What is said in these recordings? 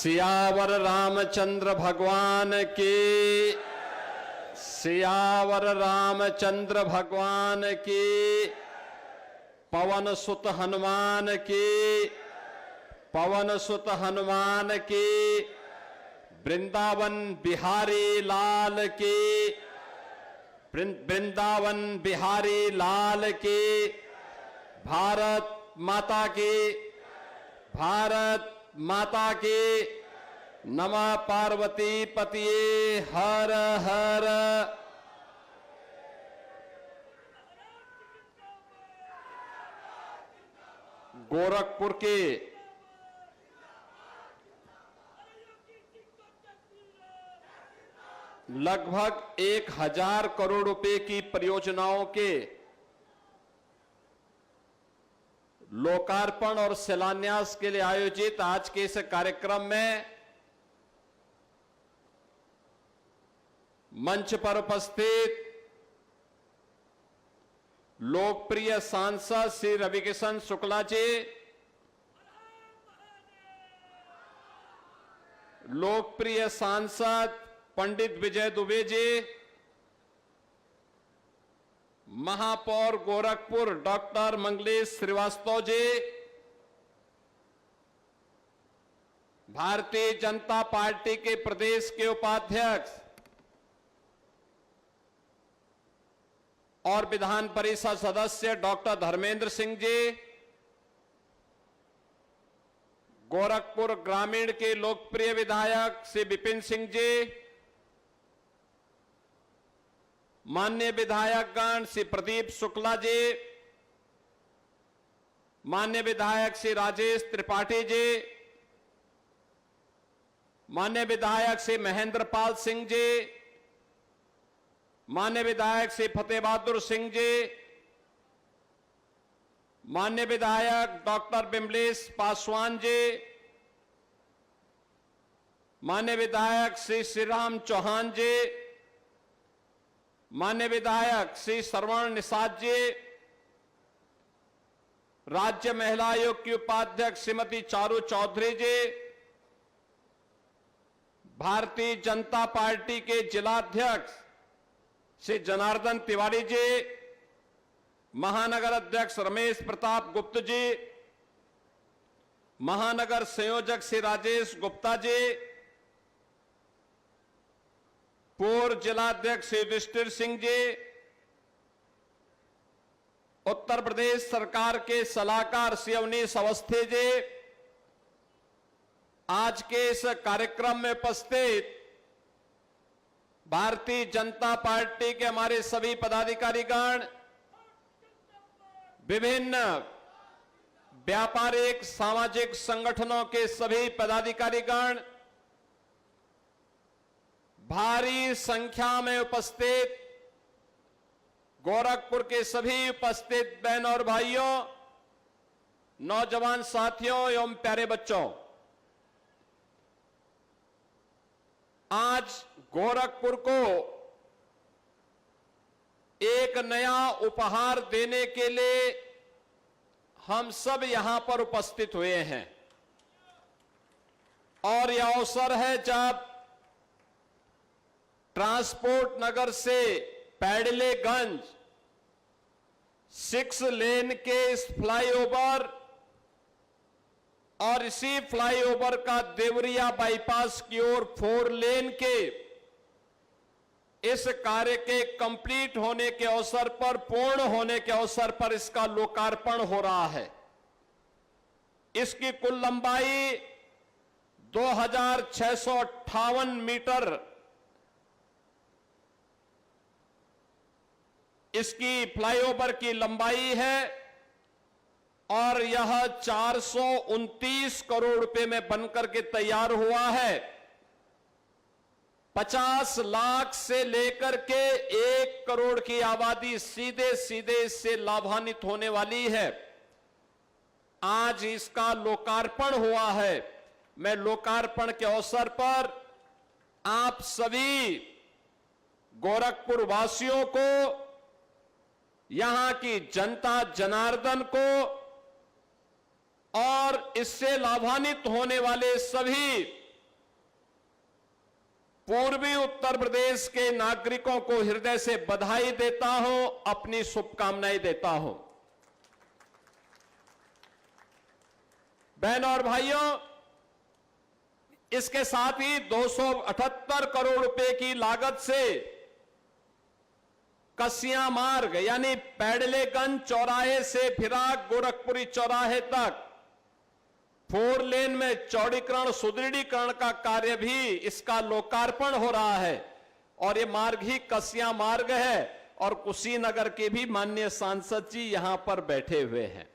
सियावर रामचंद्र भगवान की, सियावर रामचंद्र भगवान की, पवन सुत हनुमान की, पवन सुत हनुमान की, वृंदावन बिहारी लाल की, वृंदावन बिहारी लाल की, भारत माता की, भारत माता की। नमः पार्वती पतिये हर हर। गोरखपुर के लगभग 1000 करोड़ रुपए की परियोजनाओं के लोकार्पण और शिलान्यास के लिए आयोजित आज के इस कार्यक्रम में मंच पर उपस्थित लोकप्रिय सांसद श्री रविकिशन शुक्ला जी, लोकप्रिय सांसद पंडित विजय दुबे जी, महापौर गोरखपुर डॉक्टर मंगलेश श्रीवास्तव जी, भारतीय जनता पार्टी के प्रदेश के उपाध्यक्ष और विधान परिषद सदस्य डॉक्टर धर्मेंद्र सिंह जी, गोरखपुर ग्रामीण के लोकप्रिय विधायक श्री विपिन सिंह जी, माननीय विधायकगण श्री प्रदीप शुक्ला जी, माननीय विधायक श्री राजेश त्रिपाठी जी, माननीय विधायक श्री महेंद्र पाल सिंह जी, माननीय विधायक श्री फतेह बहादुर सिंह जी, माननीय विधायक डॉक्टर बिमलेश पासवान जी, माननीय विधायक श्री श्रीराम चौहान जी, माननीय विधायक श्री श्रवण निषाद जी, राज्य महिला आयोग की उपाध्यक्ष श्रीमती चारू चौधरी जी, भारतीय जनता पार्टी के जिलाध्यक्ष श्री जनार्दन तिवारी जी, महानगर अध्यक्ष रमेश प्रताप गुप्त जी, महानगर संयोजक श्री राजेश गुप्ता जी, पूर्व जिलाध्यक्ष श्री युधिष्ठिर सिंह जी, उत्तर प्रदेश सरकार के सलाहकार श्री अवनीश अवस्थी जी, आज के इस कार्यक्रम में उपस्थित भारतीय जनता पार्टी के हमारे सभी पदाधिकारीगण, विभिन्न व्यापारिक सामाजिक संगठनों के सभी पदाधिकारीगण, भारी संख्या में उपस्थित गोरखपुर के सभी उपस्थित बहनों और भाइयों, नौजवान साथियों एवं प्यारे बच्चों, आज गोरखपुर को एक नया उपहार देने के लिए हम सब यहां पर उपस्थित हुए हैं और यह अवसर है जब ट्रांसपोर्ट नगर से पैडलेगंज 6 लेन के इस फ्लाईओवर और इसी फ्लाईओवर का देवरिया बाईपास की ओर 4 लेन के इस कार्य के कंप्लीट होने के अवसर पर, पूर्ण होने के अवसर पर इसका लोकार्पण हो रहा है। इसकी कुल लंबाई 2658 मीटर इसकी फ्लाईओवर की लंबाई है और यह 429 करोड़ रुपए में बनकर के तैयार हुआ है। 50 लाख से लेकर के 1 करोड़ की आबादी सीधे सीधे इससे लाभान्वित होने वाली है। आज इसका लोकार्पण हुआ है। मैं लोकार्पण के अवसर पर आप सभी गोरखपुर वासियों को, यहां की जनता जनार्दन को और इससे लाभान्वित होने वाले सभी पूर्वी उत्तर प्रदेश के नागरिकों को हृदय से बधाई देता हूं, अपनी शुभकामनाएं देता हूं। बहनों और भाइयों, इसके साथ ही 278 करोड़ रुपए की लागत से कसिया मार्ग यानी पैडलेगंज चौराहे से फिराक गोरखपुरी चौराहे तक 4 लेन में चौड़ीकरण सुदृढ़ीकरण का कार्य भी इसका लोकार्पण हो रहा है। और ये मार्ग ही कसिया मार्ग है और कुशीनगर के भी माननीय सांसद जी यहां पर बैठे हुए हैं।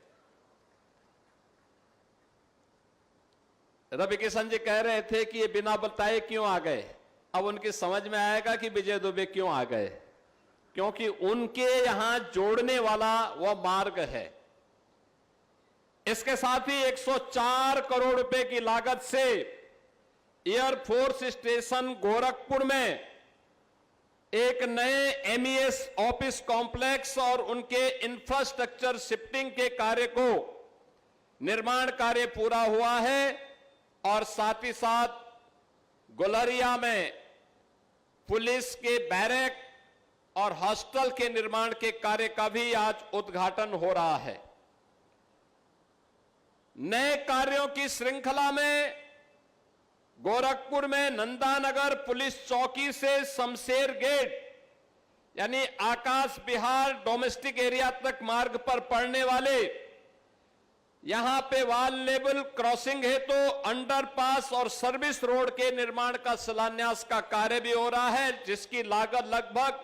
रवि किशन जी कह रहे थे कि ये बिना बताए क्यों आ गए। अब उनकी समझ में आएगा कि विजय दुबे क्यों आ गए, क्योंकि उनके यहां जोड़ने वाला वह मार्ग है। इसके साथ ही 104 करोड़ रुपए की लागत से एयरफोर्स स्टेशन गोरखपुर में एक नए एमईएस ऑफिस कॉम्प्लेक्स और उनके इंफ्रास्ट्रक्चर शिफ्टिंग के कार्य को निर्माण कार्य पूरा हुआ है। और साथ ही साथ गुलरिया में पुलिस के बैरक और हॉस्टल के निर्माण के कार्य का भी आज उद्घाटन हो रहा है। नए कार्यों की श्रृंखला में गोरखपुर में नंदानगर पुलिस चौकी से शमशेर गेट यानी आकाश बिहार डोमेस्टिक एरिया तक मार्ग पर पड़ने वाले यहां पे वाल लेवल क्रॉसिंग है तो अंडरपास और सर्विस रोड के निर्माण का शिलान्यास का कार्य भी हो रहा है, जिसकी लागत लगभग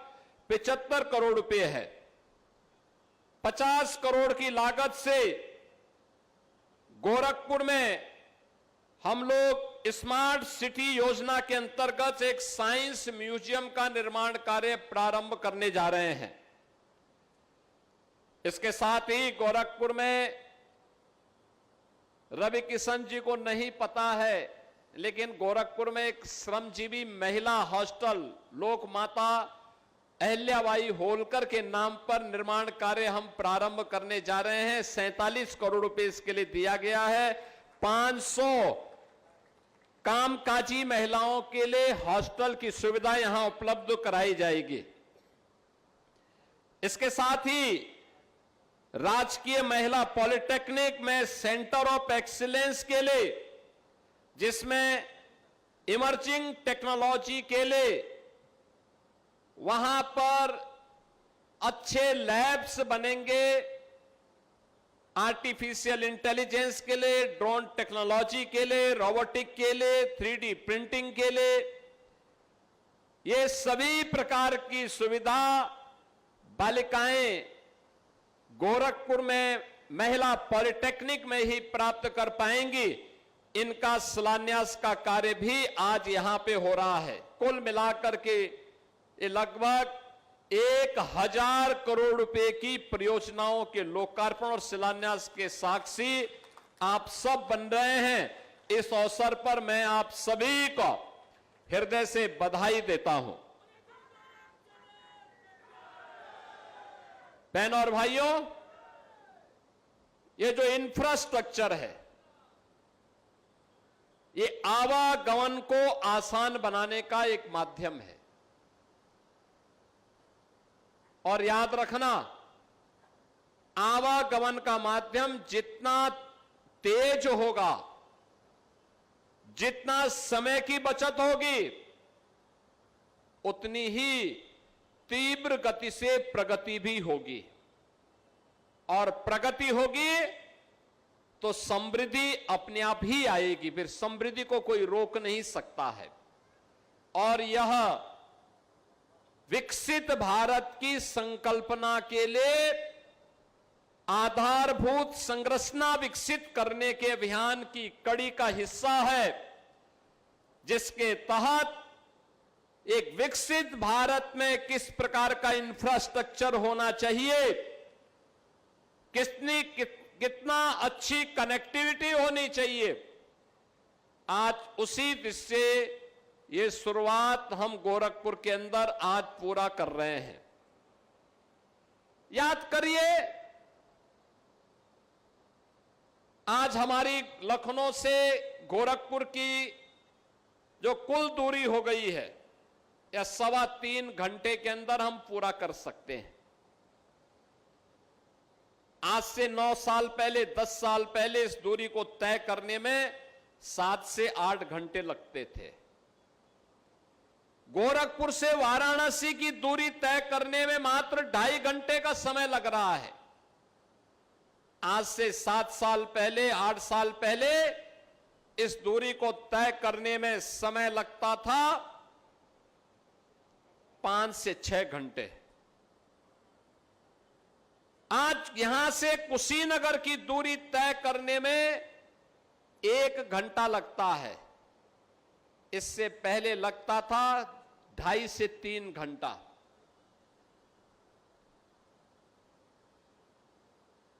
75 करोड़ रुपए है। 50 करोड़ की लागत से गोरखपुर में हम लोग स्मार्ट सिटी योजना के अंतर्गत एक साइंस म्यूजियम का निर्माण कार्य प्रारंभ करने जा रहे हैं। इसके साथ ही गोरखपुर में रवि किशन जी को नहीं पता है, लेकिन गोरखपुर में एक श्रमजीवी महिला हॉस्टल लोक माता अहिल्याबाई होलकर के नाम पर निर्माण कार्य हम प्रारंभ करने जा रहे हैं। 47 करोड़ रुपए इसके लिए दिया गया है। 500 कामकाजी महिलाओं के लिए हॉस्टल की सुविधा यहां उपलब्ध कराई जाएगी। इसके साथ ही राजकीय महिला पॉलिटेक्निक में सेंटर ऑफ एक्सीलेंस के लिए, जिसमें इमर्जिंग टेक्नोलॉजी के लिए वहां पर अच्छे लैब्स बनेंगे, आर्टिफिशियल इंटेलिजेंस के लिए, ड्रोन टेक्नोलॉजी के लिए, रोबोटिक के लिए, 3D प्रिंटिंग के लिए, ये सभी प्रकार की सुविधा बालिकाएं गोरखपुर में महिला पॉलिटेक्निक में ही प्राप्त कर पाएंगी। इनका शिलान्यास का कार्य भी आज यहां पे हो रहा है। कुल मिलाकर के ये लगभग 1000 करोड़ रुपए की परियोजनाओं के लोकार्पण और शिलान्यास के साक्षी आप सब बन रहे हैं। इस अवसर पर मैं आप सभी को हृदय से बधाई देता हूं। बहनों और भाइयों, ये जो इंफ्रास्ट्रक्चर है ये आवागमन को आसान बनाने का एक माध्यम है। और याद रखना, आवागमन का माध्यम जितना तेज होगा, जितना समय की बचत होगी, उतनी ही तीव्र गति से प्रगति भी होगी। और प्रगति होगी तो समृद्धि अपने आप ही आएगी। फिर समृद्धि को कोई रोक नहीं सकता है। और यह विकसित भारत की संकल्पना के लिए आधारभूत संरचना विकसित करने के अभियान की कड़ी का हिस्सा है, जिसके तहत एक विकसित भारत में किस प्रकार का इंफ्रास्ट्रक्चर होना चाहिए, कितना अच्छी कनेक्टिविटी होनी चाहिए, आज उसी दिशा से ये शुरुआत हम गोरखपुर के अंदर आज पूरा कर रहे हैं। याद करिए, आज हमारी लखनऊ से गोरखपुर की जो कुल दूरी हो गई है या 3.25 घंटे के अंदर हम पूरा कर सकते हैं। आज से 9 साल पहले, 10 साल पहले इस दूरी को तय करने में 7 से 8 घंटे लगते थे। गोरखपुर से वाराणसी की दूरी तय करने में मात्र 2.5 घंटे का समय लग रहा है। आज से 7 साल पहले, 8 साल पहले इस दूरी को तय करने में समय लगता था 5 से 6 घंटे। आज यहां से कुशीनगर की दूरी तय करने में 1 घंटा लगता है। इससे पहले लगता था 2.5 से 3 घंटा।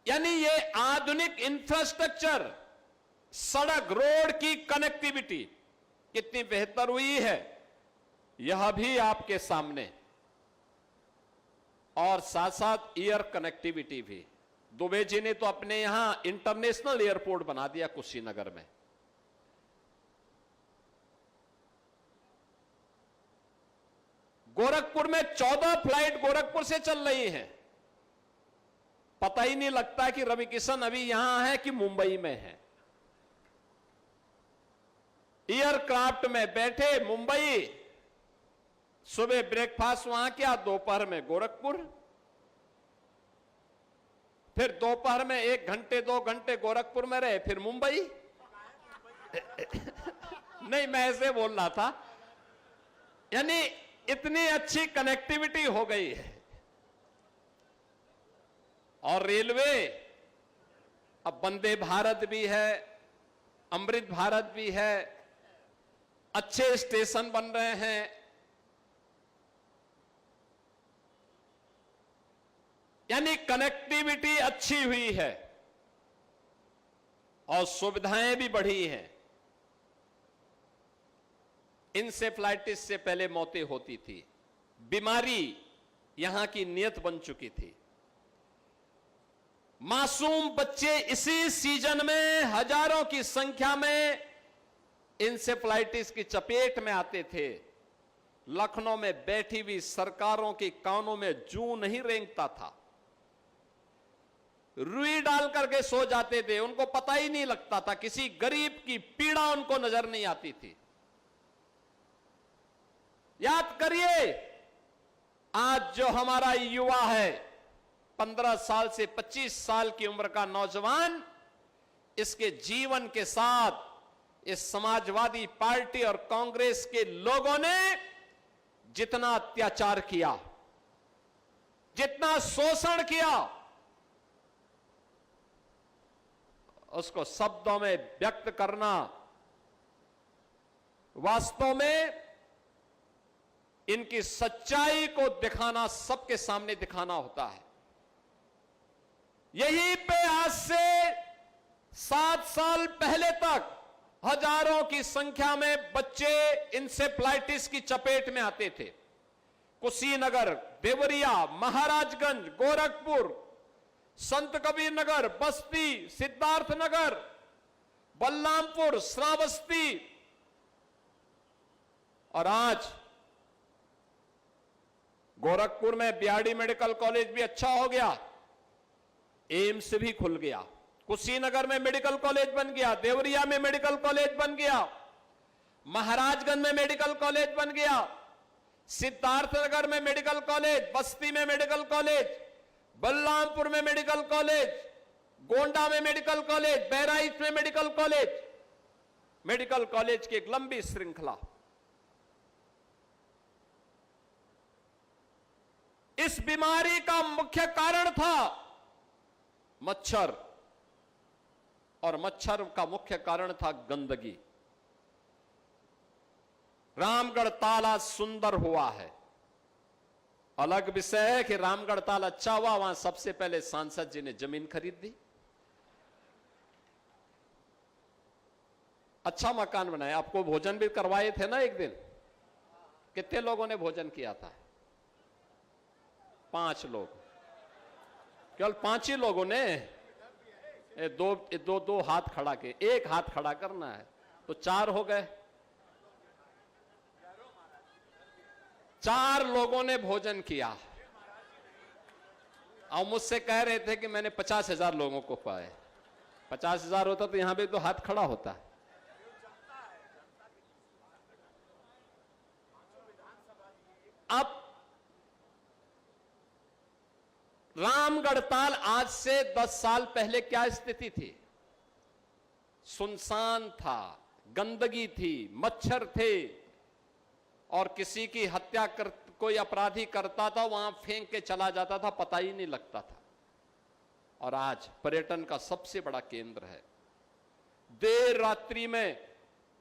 यानी ये आधुनिक इंफ्रास्ट्रक्चर, सड़क, रोड की कनेक्टिविटी कितनी बेहतर हुई है, यह भी आपके सामने। और साथ साथ एयर कनेक्टिविटी भी। दुबे जी ने तो अपने यहां इंटरनेशनल एयरपोर्ट बना दिया कुशीनगर में। गोरखपुर में 14 फ्लाइट गोरखपुर से चल रही हैं। पता ही नहीं लगता कि रवि किशन अभी यहां है कि मुंबई में है। एयरक्राफ्ट में बैठे मुंबई, सुबह ब्रेकफास्ट वहां किया, दोपहर में गोरखपुर, फिर दोपहर में 1 घंटे 2 घंटे गोरखपुर में रहे, फिर मुंबई। नहीं, मैं ऐसे बोल रहा था। यानी इतनी अच्छी कनेक्टिविटी हो गई है। और रेलवे, अब वंदे भारत भी है, अमृत भारत भी है, अच्छे स्टेशन बन रहे हैं। यानी कनेक्टिविटी अच्छी हुई है और सुविधाएं भी बढ़ी हैं। इंसेफ्लाइटिस से पहले मौतें होती थी, बीमारी यहां की नियत बन चुकी थी। मासूम बच्चे इसी सीजन में हजारों की संख्या में इंसेफ्लाइटिस की चपेट में आते थे। लखनऊ में बैठी हुई सरकारों के कानों में जूं नहीं रेंगता था। रुई डाल करके सो जाते थे, उनको पता ही नहीं लगता था। किसी गरीब की पीड़ा उनको नजर नहीं आती थी। याद करिए, आज जो हमारा युवा है, 15 साल से 25 साल की उम्र का नौजवान, इसके जीवन के साथ इस समाजवादी पार्टी और कांग्रेस के लोगों ने जितना अत्याचार किया, जितना शोषण किया, उसको शब्दों में व्यक्त करना वास्तव में इनकी सच्चाई को दिखाना, सबके सामने दिखाना होता है। यहीं पे आज से 7 साल पहले तक हजारों की संख्या में बच्चे इंसेफ्लाइटिस की चपेट में आते थे। कुशीनगर, देवरिया, महाराजगंज, गोरखपुर, संत कबीर नगर, बस्ती, सिद्धार्थनगर, बलरामपुर, श्रावस्ती, और आज गोरखपुर में बीआरडी मेडिकल कॉलेज भी अच्छा हो गया, एम्स भी खुल गया, कुशीनगर में मेडिकल कॉलेज बन गया, देवरिया में मेडिकल कॉलेज बन गया, महाराजगंज में मेडिकल कॉलेज बन गया, सिद्धार्थनगर में मेडिकल कॉलेज, बस्ती में मेडिकल कॉलेज, बलरामपुर में मेडिकल कॉलेज, गोंडा में मेडिकल कॉलेज, बहराइच में मेडिकल कॉलेज। मेडिकल कॉलेज की एक लंबी श्रृंखला। इस बीमारी का मुख्य कारण था मच्छर, और मच्छर का मुख्य कारण था गंदगी। रामगढ़ ताल आज सुंदर हुआ है। अलग विषय है कि रामगढ़ ताल अच्छा हुआ, वहां सबसे पहले सांसद जी ने जमीन खरीद दी, अच्छा मकान बनाया, आपको भोजन भी करवाए थे ना एक दिन। कितने लोगों ने भोजन किया था? 5 लोग, केवल 5 ही लोगों ने। दो हाथ खड़ा के, एक हाथ खड़ा करना है तो 4 हो गए। 4 लोगों ने भोजन किया और मुझसे कह रहे थे कि मैंने 50,000 लोगों को पाए। 50,000 होता तो यहां पे तो हाथ खड़ा होता। अब रामगढ़ताल आज से 10 साल पहले क्या स्थिति थी? सुनसान था, गंदगी थी, मच्छर थे, और किसी की हत्या कोई अपराधी करता था वहां फेंक के चला जाता था, पता ही नहीं लगता था। और आज पर्यटन का सबसे बड़ा केंद्र है। देर रात्रि में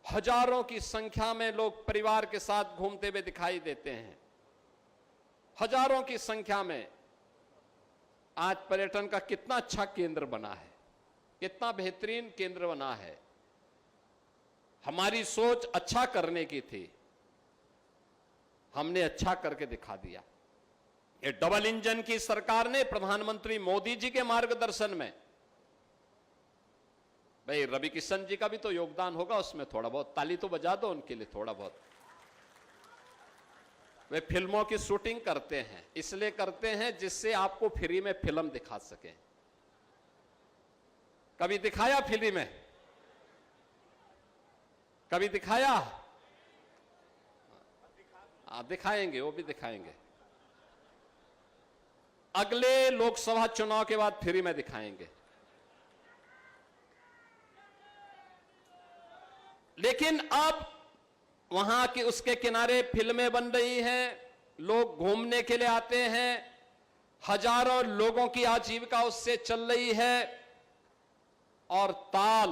हजारों की संख्या में लोग परिवार के साथ घूमते हुए दिखाई देते हैं। हजारों की संख्या में आज पर्यटन का कितना अच्छा केंद्र बना है, कितना बेहतरीन केंद्र बना है। हमारी सोच अच्छा करने की थी, हमने अच्छा करके दिखा दिया। ये डबल इंजन की सरकार ने प्रधानमंत्री मोदी जी के मार्गदर्शन में, भाई रवि किशन जी का भी तो योगदान होगा उसमें, थोड़ा बहुत ताली तो बजा दो उनके लिए थोड़ा बहुत। वे फिल्मों की शूटिंग करते हैं, इसलिए करते हैं जिससे आपको फ्री में फिल्म दिखा सके। कभी दिखाया फ्री में? कभी दिखाया? दिखाएंगे, वो भी दिखाएंगे। अगले लोकसभा चुनाव के बाद फ्री में दिखाएंगे। लेकिन अब वहां की उसके किनारे फिल्में बन रही हैं, लोग घूमने के लिए आते हैं, हजारों लोगों की आजीविका उससे चल रही है। और ताल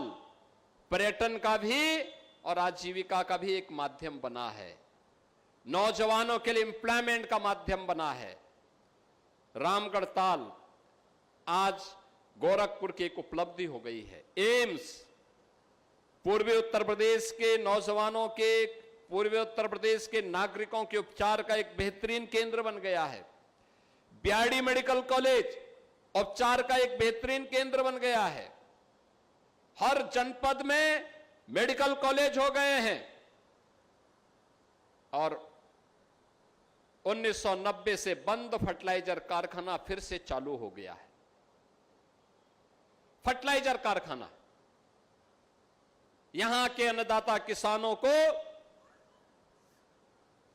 पर्यटन का भी और आजीविका का भी एक माध्यम बना है, नौजवानों के लिए एम्प्लॉयमेंट का माध्यम बना है। रामगढ़ ताल आज गोरखपुर की एक उपलब्धि हो गई है। एम्स पूर्वी उत्तर प्रदेश के नौजवानों के, पूर्वी उत्तर प्रदेश के नागरिकों के उपचार का एक बेहतरीन केंद्र बन गया है। बीआरडी मेडिकल कॉलेज उपचार का एक बेहतरीन केंद्र बन गया है। हर जनपद में मेडिकल कॉलेज हो गए हैं। और 1990 से बंद फर्टिलाइजर कारखाना फिर से चालू हो गया है। फर्टिलाइजर कारखाना यहां के अन्नदाता किसानों को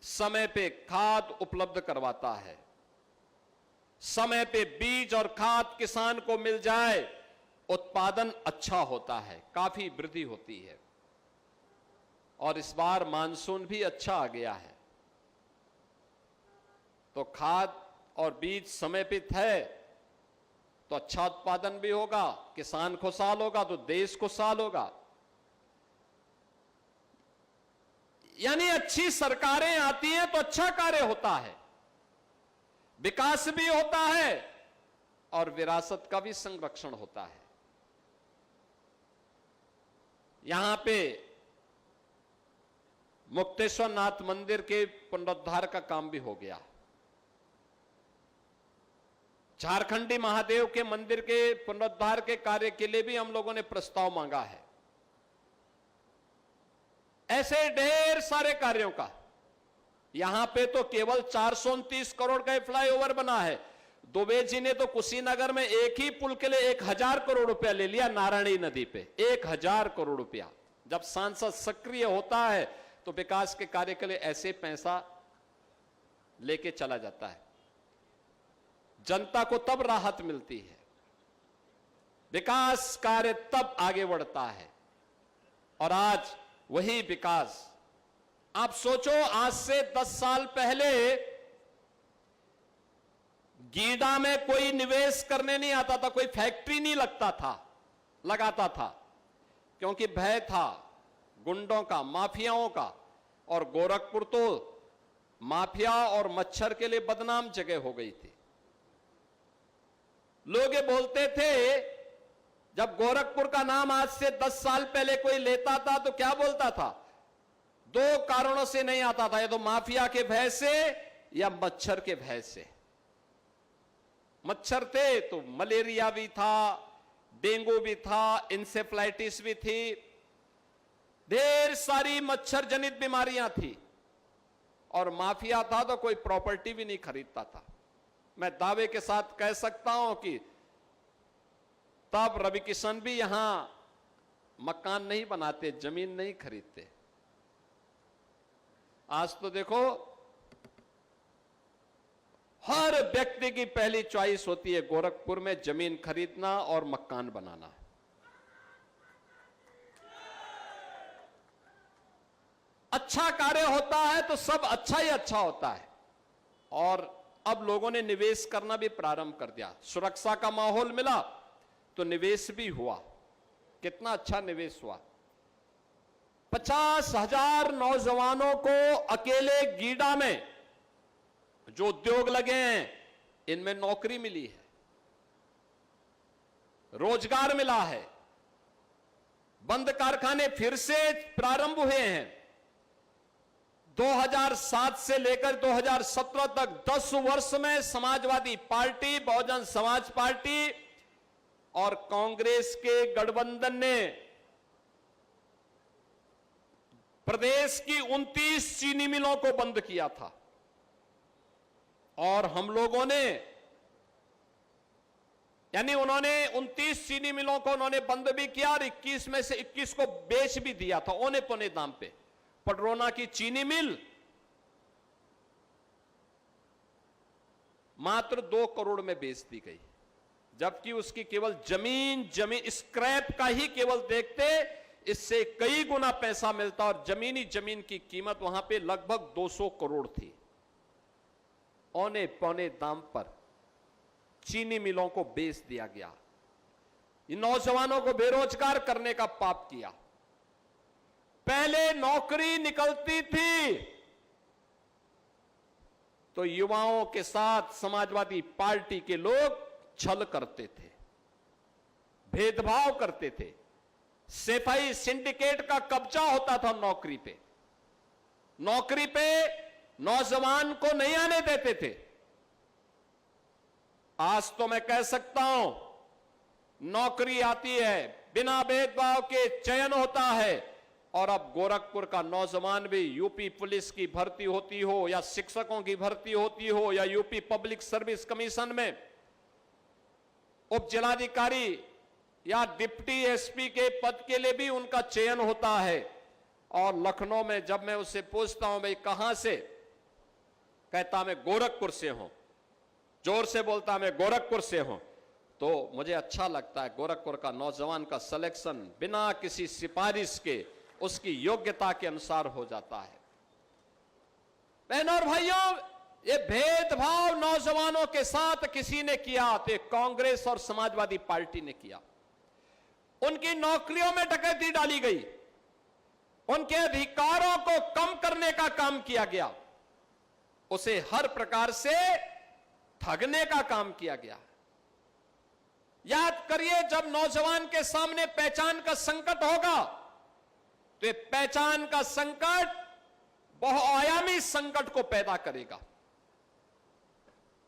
समय पे खाद उपलब्ध करवाता है। समय पे बीज और खाद किसान को मिल जाए, उत्पादन अच्छा होता है, काफी वृद्धि होती है। और इस बार मानसून भी अच्छा आ गया है, तो खाद और बीज समय पे है तो अच्छा उत्पादन भी होगा, किसान खुशहाल होगा तो देश खुशहाल होगा। यानी अच्छी सरकारें आती हैं तो अच्छा कार्य होता है, विकास भी होता है और विरासत का भी संरक्षण होता है। यहां पे मुक्तेश्वर नाथ मंदिर के पुनरुद्धार का काम भी हो गया। झारखंडी महादेव के मंदिर के पुनरुद्धार के कार्य के लिए भी हम लोगों ने प्रस्ताव मांगा है। ऐसे ढेर सारे कार्यों का यहां पे तो केवल 429 करोड़ का फ्लाईओवर बना है। दुबे जी ने तो कुशीनगर में एक ही पुल के लिए 1000 करोड़ रुपया ले लिया, नारायणी नदी पे 1000 करोड़ रुपया। जब सांसद सक्रिय होता है तो विकास के कार्य के लिए ऐसे पैसा लेके चला जाता है। जनता को तब राहत मिलती है, विकास कार्य तब आगे बढ़ता है। और आज वही विकास, आप सोचो आज से 10 साल पहले गीडा में कोई निवेश करने नहीं आता था, कोई फैक्ट्री नहीं लगाता था, क्योंकि भय था गुंडों का, माफियाओं का। और गोरखपुर तो माफिया और मच्छर के लिए बदनाम जगह हो गई थी। लोग ये बोलते थे, जब गोरखपुर का नाम आज से 10 साल पहले कोई लेता था तो क्या बोलता था? 2 कारणों से नहीं आता था, या तो माफिया के भय से या मच्छर के भय से। मच्छर थे तो मलेरिया भी था, डेंगू भी था, इंसेफ्लाइटिस भी थी, ढेर सारी मच्छर जनित बीमारियां थी। और माफिया था तो कोई प्रॉपर्टी भी नहीं खरीदता था। मैं दावे के साथ कह सकता हूं कि तब रवि किशन भी यहां मकान नहीं बनाते, जमीन नहीं खरीदते। आज तो देखो हर व्यक्ति की पहली चॉइस होती है गोरखपुर में जमीन खरीदना और मकान बनाना। अच्छा कार्य होता है तो सब अच्छा ही अच्छा होता है। और अब लोगों ने निवेश करना भी प्रारंभ कर दिया। सुरक्षा का माहौल मिला तो निवेश भी हुआ। कितना अच्छा निवेश हुआ। 50,000 नौजवानों को अकेले गीडा में जो उद्योग लगे हैं इनमें नौकरी मिली है, रोजगार मिला है। बंद कारखाने फिर से प्रारंभ हुए हैं। 2007 से लेकर 2017 तक 10 वर्ष में समाजवादी पार्टी, बहुजन समाज पार्टी और कांग्रेस के गठबंधन ने प्रदेश की 29 चीनी मिलों को बंद किया था। और हम लोगों ने, यानी उन्होंने 29 चीनी मिलों को उन्होंने बंद भी किया और 21 में से 21 को बेच भी दिया था औने पौने दाम पे। पडरौना की चीनी मिल मात्र 2 करोड़ में बेच दी गई, जबकि उसकी केवल जमीन स्क्रैप का ही केवल देखते इससे कई गुना पैसा मिलता और जमीन की कीमत वहां पे लगभग 200 करोड़ थी। औने पौने दाम पर चीनी मिलों को बेच दिया गया। इन नौजवानों को बेरोजगार करने का पाप किया। पहले नौकरी निकलती थी तो युवाओं के साथ समाजवादी पार्टी के लोग छल करते थे, भेदभाव करते थे। सेफाई सिंडिकेट का कब्जा होता था नौकरी पे। नौकरी पे नौजवान को नहीं आने देते थे। आज तो मैं कह सकता हूं नौकरी आती है, बिना भेदभाव के चयन होता है। और अब गोरखपुर का नौजवान भी यूपी पुलिस की भर्ती होती हो या शिक्षकों की भर्ती होती हो या यूपी पब्लिक सर्विस कमीशन में उप जिलाधिकारी या डिप्टी एसपी के पद के लिए भी उनका चयन होता है। और लखनऊ में जब मैं उससे पूछता हूं भाई कहां से, कहता मैं गोरखपुर से हूं, जोर से बोलता मैं गोरखपुर से हूं। तो मुझे अच्छा लगता है गोरखपुर का नौजवान का सिलेक्शन बिना किसी सिफारिश के उसकी योग्यता के अनुसार हो जाता है। बहनों और भाइयों, ये भेदभाव नौजवानों के साथ किसी ने किया तो कांग्रेस और समाजवादी पार्टी ने किया। उनकी नौकरियों में डकैती डाली गई, उनके अधिकारों को कम करने का काम किया गया, उसे हर प्रकार से ठगने का काम किया गया। याद करिए जब नौजवान के सामने पहचान का संकट होगा तो ये पहचान का संकट बहुआयामी संकट को पैदा करेगा।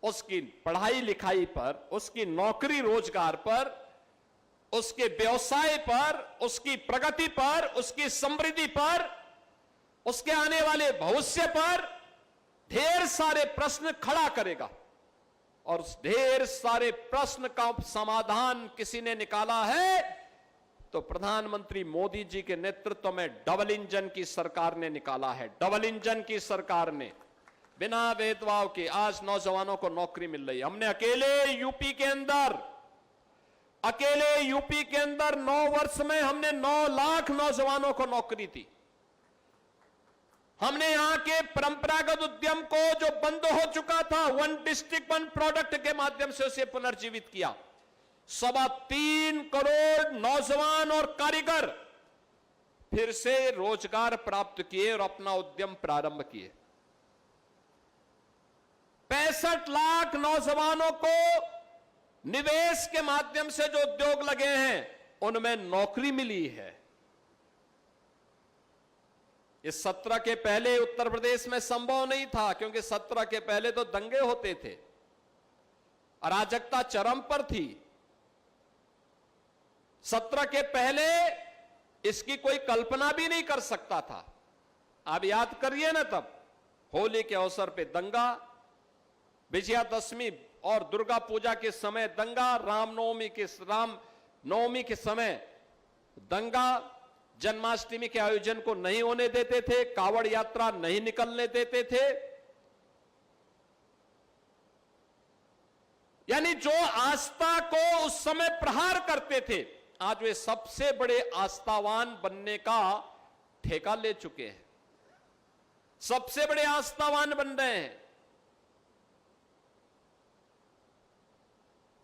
उसकी पढ़ाई लिखाई पर, उसकी नौकरी रोजगार पर, उसके व्यवसाय पर, उसकी प्रगति पर, उसकी समृद्धि पर, उसके आने वाले भविष्य पर ढेर सारे प्रश्न खड़ा करेगा। और उस ढेर सारे प्रश्न का समाधान किसी ने निकाला है तो प्रधानमंत्री मोदी जी के नेतृत्व में डबल इंजन की सरकार ने निकाला है। डबल इंजन की सरकार ने बिना भेदभाव के आज नौजवानों को नौकरी मिल रही है। हमने अकेले यूपी के अंदर 9 वर्ष में हमने 9 लाख नौजवानों को नौकरी दी। हमने यहां के परंपरागत उद्यम को जो बंद हो चुका था, 1 डिस्ट्रिक्ट 1 प्रोडक्ट के माध्यम से उसे पुनर्जीवित किया। 3.25 करोड़ नौजवान और कारीगर फिर से रोजगार प्राप्त किए और अपना उद्यम प्रारंभ किए। 65 लाख नौजवानों को निवेश के माध्यम से जो उद्योग लगे हैं उनमें नौकरी मिली है। इस 17 के पहले उत्तर प्रदेश में संभव नहीं था, क्योंकि 17 के पहले तो दंगे होते थे, अराजकता चरम पर थी। 17 के पहले इसकी कोई कल्पना भी नहीं कर सकता था। आप याद करिए ना, तब होली के अवसर पे दंगा, विजयादशमी और दुर्गा पूजा के समय दंगा, रामनवमी के समय दंगा, जन्माष्टमी के आयोजन को नहीं होने देते थे, कावड़ यात्रा नहीं निकलने देते थे। यानी जो आस्था को उस समय प्रहार करते थे, आज वे सबसे बड़े आस्थावान बनने का ठेका ले चुके हैं, सबसे बड़े आस्थावान बन रहे हैं।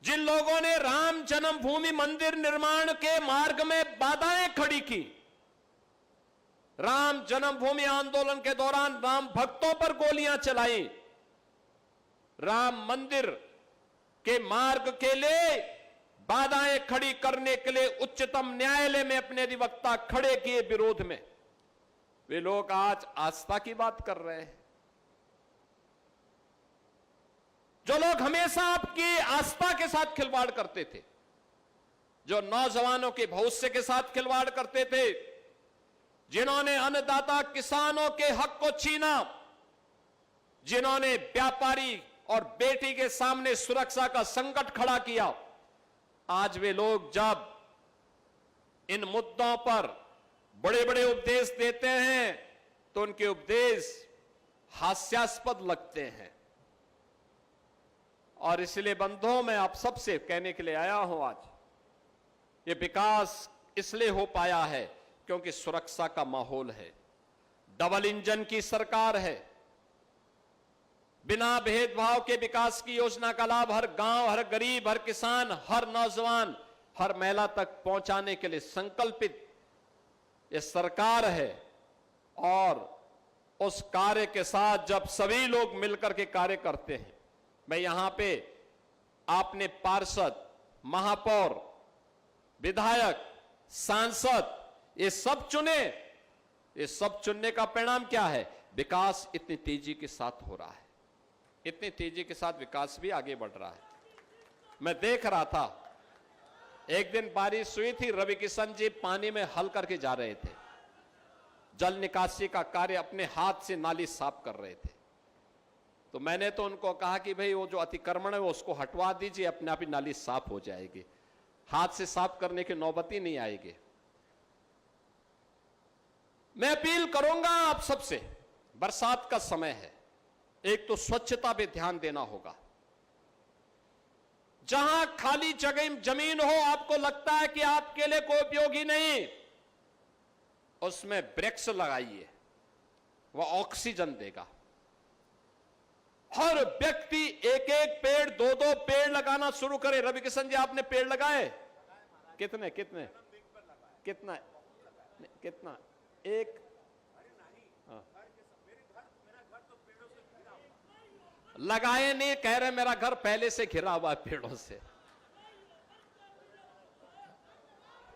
जिन लोगों ने राम जन्मभूमि मंदिर निर्माण के मार्ग में बाधाएं खड़ी की, राम जन्मभूमि आंदोलन के दौरान राम भक्तों पर गोलियां चलाई, राम मंदिर के मार्ग के लिए बाधाएं खड़ी करने के लिए उच्चतम न्यायालय में अपने अधिवक्ता खड़े किए विरोध में, वे लोग आज आस्था की बात कर रहे हैं। जो लोग हमेशा आपकी आस्था के साथ खिलवाड़ करते थे, जो नौजवानों के भविष्य के साथ खिलवाड़ करते थे, जिन्होंने अन्नदाता किसानों के हक को छीना, जिन्होंने व्यापारी और बेटी के सामने सुरक्षा का संकट खड़ा किया, आज वे लोग जब इन मुद्दों पर बड़े बड़े उपदेश देते हैं तो उनके उपदेश हास्यास्पद लगते हैं। और इसलिए बंधुओं, मैं आप सबसे कहने के लिए आया हूं, आज ये विकास इसलिए हो पाया है क्योंकि सुरक्षा का माहौल है, डबल इंजन की सरकार है, बिना भेदभाव के विकास की योजना का लाभ हर गांव, हर गरीब, हर किसान, हर नौजवान, हर महिला तक पहुंचाने के लिए संकल्पित ये सरकार है। और उस कार्य के साथ जब सभी लोग मिलकर के कार्य करते हैं, मैं यहां पे आपने पार्षद, महापौर, विधायक, सांसद ये सब चुने, ये सब चुनने का परिणाम क्या है? विकास इतनी तेजी के साथ हो रहा है, इतनी तेजी के साथ विकास भी आगे बढ़ रहा है। मैं देख रहा था, एक दिन बारिश हुई थी, रवि किशन जी पानी में हल करके जा रहे थे, जल निकासी का कार्य अपने हाथ से नाली साफ कर रहे थे। तो मैंने तो उनको कहा कि भाई वो जो अतिक्रमण है वो उसको हटवा दीजिए, अपने आप ही नाली साफ हो जाएगी, हाथ से साफ करने की नौबत ही नहीं आएगी। मैं अपील करूंगा आप सबसे, बरसात का समय है, एक तो स्वच्छता पे ध्यान देना होगा। जहां खाली जगह जमीन हो, आपको लगता है कि आपके लिए कोई उपयोगी नहीं, उसमें वृक्ष लगाइए, वह ऑक्सीजन देगा। हर व्यक्ति एक एक पेड़, दो दो पेड़ लगाना शुरू करे। रवि किशन जी, आपने पेड़ लगाए? कितने कितने कितना कितना? एक? हाँ। लगाए नहीं, कह रहे मेरा घर पहले से घिरा हुआ है पेड़ों से।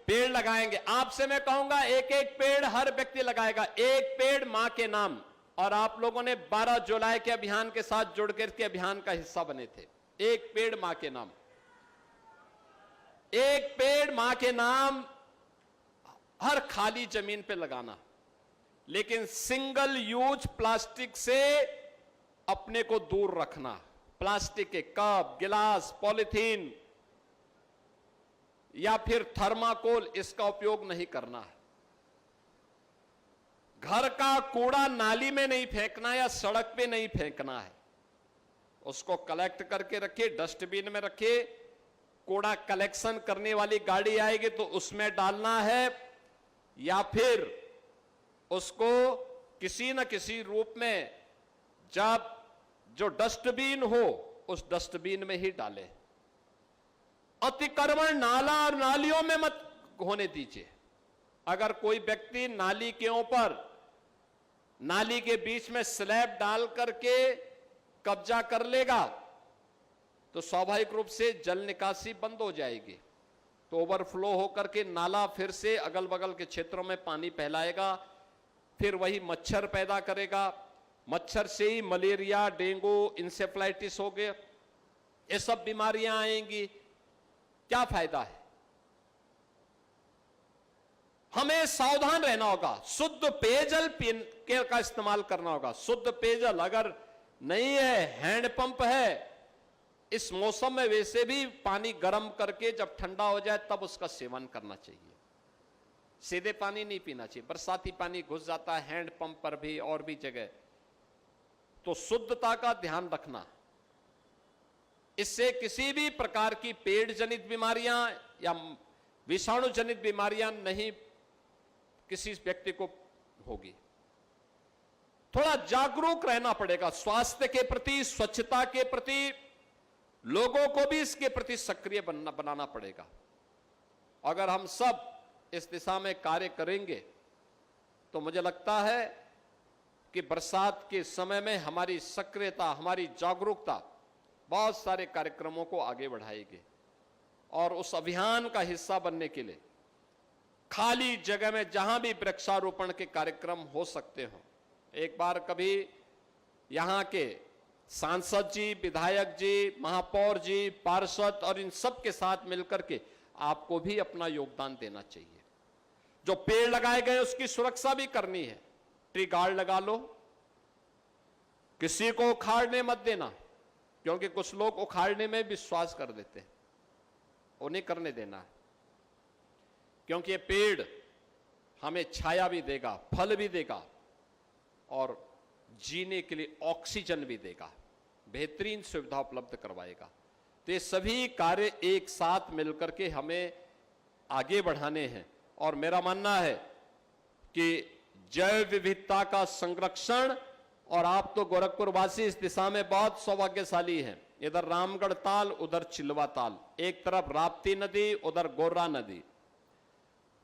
पेड़ लगाएंगे, आपसे मैं कहूंगा एक एक पेड़ हर व्यक्ति लगाएगा, एक पेड़ मां के नाम। और आप लोगों ने 12 जुलाई के अभियान के साथ जुड़कर के अभियान का हिस्सा बने थे। एक पेड़ मां के नाम, एक पेड़ मां के नाम हर खाली जमीन पे लगाना, लेकिन सिंगल यूज प्लास्टिक से अपने को दूर रखना। प्लास्टिक के कप, गिलास, पॉलिथीन या फिर थर्माकोल, इसका उपयोग नहीं करना है। घर का कूड़ा नाली में नहीं फेंकना या सड़क पे नहीं फेंकना है, उसको कलेक्ट करके रखिए, डस्टबिन में रखिए। कूड़ा कलेक्शन करने वाली गाड़ी आएगी तो उसमें डालना है, या फिर उसको किसी न किसी रूप में जब जो डस्टबिन हो उस डस्टबिन में ही डालें। अतिक्रमण नाला और नालियों में मत होने दीजिए। अगर कोई व्यक्ति नाली के ऊपर, नाली के बीच में स्लैब डाल करके कब्जा कर लेगा तो स्वाभाविक रूप से जल निकासी बंद हो जाएगी, तो ओवरफ्लो होकर के नाला फिर से अगल बगल के क्षेत्रों में पानी फैलाएगा, फिर वही मच्छर पैदा करेगा। मच्छर से ही मलेरिया, डेंगू, इंसेफ्लाइटिस हो गए, ये सब बीमारियां आएंगी। क्या फायदा है? हमें सावधान रहना होगा, शुद्ध पेयजल पीने का इस्तेमाल करना होगा। शुद्ध पेयजल अगर नहीं है, हैंडपंप है, इस मौसम में वैसे भी पानी गर्म करके जब ठंडा हो जाए तब उसका सेवन करना चाहिए। सीधे पानी नहीं पीना चाहिए, बरसाती पानी घुस जाता है हैंडपंप पर भी और भी जगह। तो शुद्धता का ध्यान रखना, इससे किसी भी प्रकार की पेट जनित बीमारियां या विषाणु जनित बीमारियां नहीं किसी व्यक्ति को होगी। थोड़ा जागरूक रहना पड़ेगा स्वास्थ्य के प्रति, स्वच्छता के प्रति, लोगों को भी इसके प्रति सक्रिय बनाना पड़ेगा। अगर हम सब इस दिशा में कार्य करेंगे तो मुझे लगता है कि बरसात के समय में हमारी सक्रियता, हमारी जागरूकता बहुत सारे कार्यक्रमों को आगे बढ़ाएगी। और उस अभियान का हिस्सा बनने के लिए खाली जगह में जहां भी वृक्षारोपण के कार्यक्रम हो सकते हो, एक बार कभी यहां के सांसद जी, विधायक जी, महापौर जी, पार्षद और इन सब के साथ मिलकर के आपको भी अपना योगदान देना चाहिए। जो पेड़ लगाए गए उसकी सुरक्षा भी करनी है। ट्री गार्ड लगा लो, किसी को उखाड़ने मत देना, क्योंकि कुछ लोग उखाड़ने में विश्वास कर देते हैं, वो नहीं करने देना है। क्योंकि ये पेड़ हमें छाया भी देगा, फल भी देगा और जीने के लिए ऑक्सीजन भी देगा, बेहतरीन सुविधा उपलब्ध करवाएगा। तो ये सभी कार्य एक साथ मिलकर के हमें आगे बढ़ाने हैं। और मेरा मानना है कि जैव विविधता का संरक्षण, और आप तो गोरखपुर वासी इस दिशा में बहुत सौभाग्यशाली हैं। इधर रामगढ़ ताल, उधर चिल्वा ताल, एक तरफ राप्ती नदी, उधर गोर्रा नदी।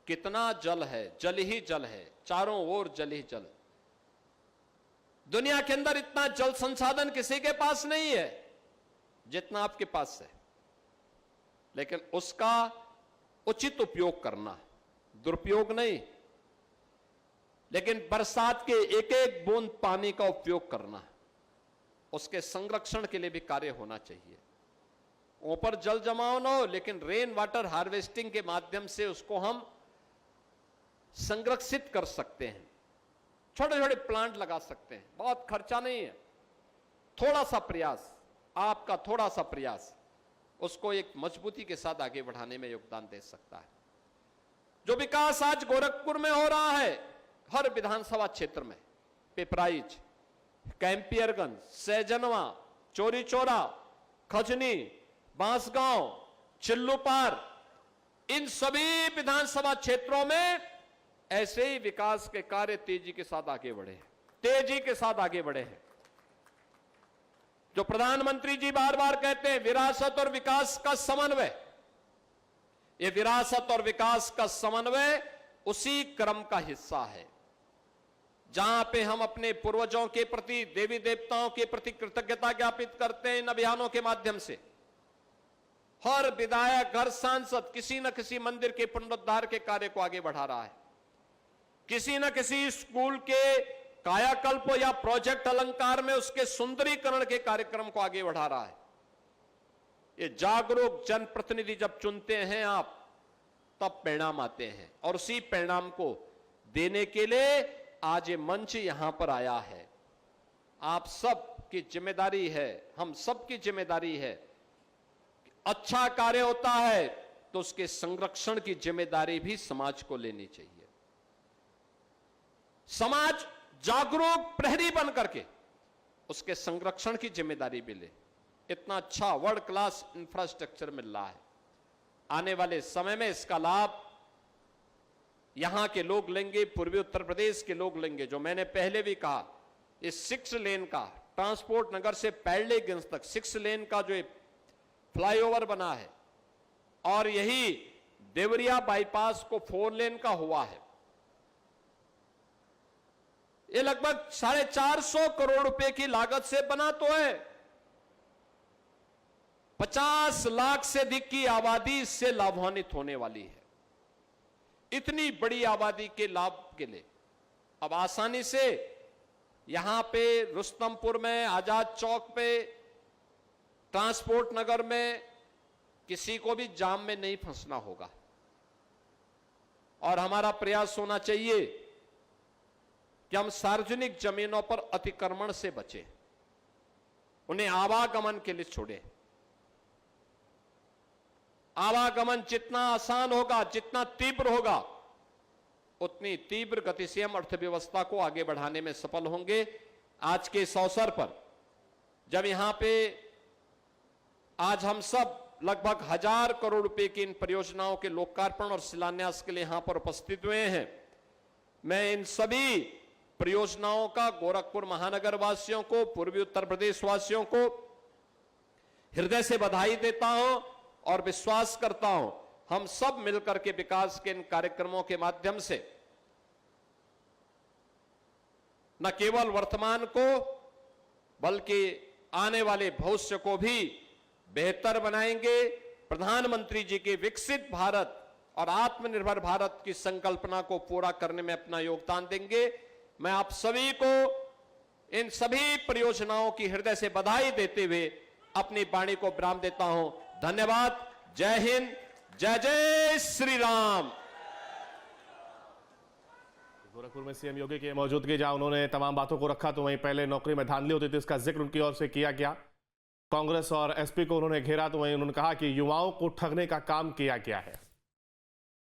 कितना जल है, जल ही जल है, चारों ओर जल ही जल। दुनिया के अंदर इतना जल संसाधन किसी के पास नहीं है जितना आपके पास है, लेकिन उसका उचित उपयोग करना, दुरुपयोग नहीं। लेकिन बरसात के एक एक बूंद पानी का उपयोग करना, उसके संरक्षण के लिए भी कार्य होना चाहिए। ऊपर जल जमाव न हो, लेकिन रेन वाटर हार्वेस्टिंग के माध्यम से उसको हम संरक्षित कर सकते हैं। छोटे छोटे प्लांट लगा सकते हैं, बहुत खर्चा नहीं है। थोड़ा सा प्रयास, आपका थोड़ा सा प्रयास उसको एक मजबूती के साथ आगे बढ़ाने में योगदान दे सकता है। जो विकास आज गोरखपुर में हो रहा है, हर विधानसभा क्षेत्र में, पिपराइच, कैंपियरगंज, सैजनवा, चोरी चौरा, खजनी, बांसगांव, चिल्लूपार, इन सभी विधानसभा क्षेत्रों में ऐसे ही विकास के कार्य तेजी के साथ आगे बढ़े हैं, तेजी के साथ आगे बढ़े हैं। जो प्रधानमंत्री जी बार बार कहते हैं विरासत और विकास का समन्वय, ये विरासत और विकास का समन्वय उसी क्रम का हिस्सा है जहां पे हम अपने पूर्वजों के प्रति, देवी देवताओं के प्रति कृतज्ञता ज्ञापित करते हैं। इन अभियानों के माध्यम से हर विधायक, हर सांसद किसी न किसी मंदिर के पुनरुद्धार के कार्य को आगे बढ़ा रहा है, किसी न किसी स्कूल के कायाकल्प या प्रोजेक्ट अलंकार में उसके सुंदरीकरण के कार्यक्रम को आगे बढ़ा रहा है। ये जागरूक जनप्रतिनिधि जब चुनते हैं आप, तब परिणाम आते हैं, और उसी परिणाम को देने के लिए आज ये मंच यहां पर आया है। आप सब की जिम्मेदारी है, हम सब की जिम्मेदारी है। अच्छा कार्य होता है तो उसके संरक्षण की जिम्मेदारी भी समाज को लेनी चाहिए। समाज जागरूक प्रहरी बन करके उसके संरक्षण की जिम्मेदारी भी ले। इतना अच्छा वर्ल्ड क्लास इंफ्रास्ट्रक्चर मिल रहा है, आने वाले समय में इसका लाभ यहां के लोग लेंगे, पूर्वी उत्तर प्रदेश के लोग लेंगे। जो मैंने पहले भी कहा, इस 6 लेन का ट्रांसपोर्ट नगर से पैरलेगंज तक 6 लेन का जो फ्लाईओवर बना है, और यही देवरिया बाईपास को 4 लेन का हुआ है, ये लगभग 450 करोड़ रुपए की लागत से बना तो है। 50 लाख से अधिक की आबादी इससे लाभान्वित होने वाली है। इतनी बड़ी आबादी के लाभ के लिए अब आसानी से यहां पे रुस्तमपुर में, आजाद चौक पे, ट्रांसपोर्ट नगर में किसी को भी जाम में नहीं फंसना होगा। और हमारा प्रयास होना चाहिए कि हम सार्वजनिक जमीनों पर अतिक्रमण से बचें, उन्हें आवागमन के लिए छोड़ें। आवागमन जितना आसान होगा, जितना तीव्र होगा, उतनी तीव्र गति से हम अर्थव्यवस्था को आगे बढ़ाने में सफल होंगे। आज के इस अवसर पर जब यहां पे आज हम सब लगभग 1000 करोड़ रुपए की इन परियोजनाओं के लोकार्पण और शिलान्यास के लिए यहां पर उपस्थित हुए हैं, मैं इन सभी परियोजनाओं का गोरखपुर महानगर वासियों को, पूर्वी उत्तर प्रदेश वासियों को हृदय से बधाई देता हूं और विश्वास करता हूं हम सब मिलकर के विकास के इन कार्यक्रमों के माध्यम से न केवल वर्तमान को बल्कि आने वाले भविष्य को भी बेहतर बनाएंगे। प्रधानमंत्री जी के विकसित भारत और आत्मनिर्भर भारत की संकल्पना को पूरा करने में अपना योगदान देंगे। मैं आप सभी को इन सभी परियोजनाओं की हृदय से बधाई देते हुए अपनी वाणी को विराम देता हूं। धन्यवाद। जय हिंद, जय जय श्री राम। गोरखपुर में सीएम योगी की मौजूदगी, जहां उन्होंने तमाम बातों को रखा, तो वहीं पहले नौकरी में धांधली होती थी, इसका जिक्र उनकी ओर से किया गया। कांग्रेस और एसपी को उन्होंने घेरा, तो वहीं उन्होंने कहा कि युवाओं को ठगने का काम किया गया है।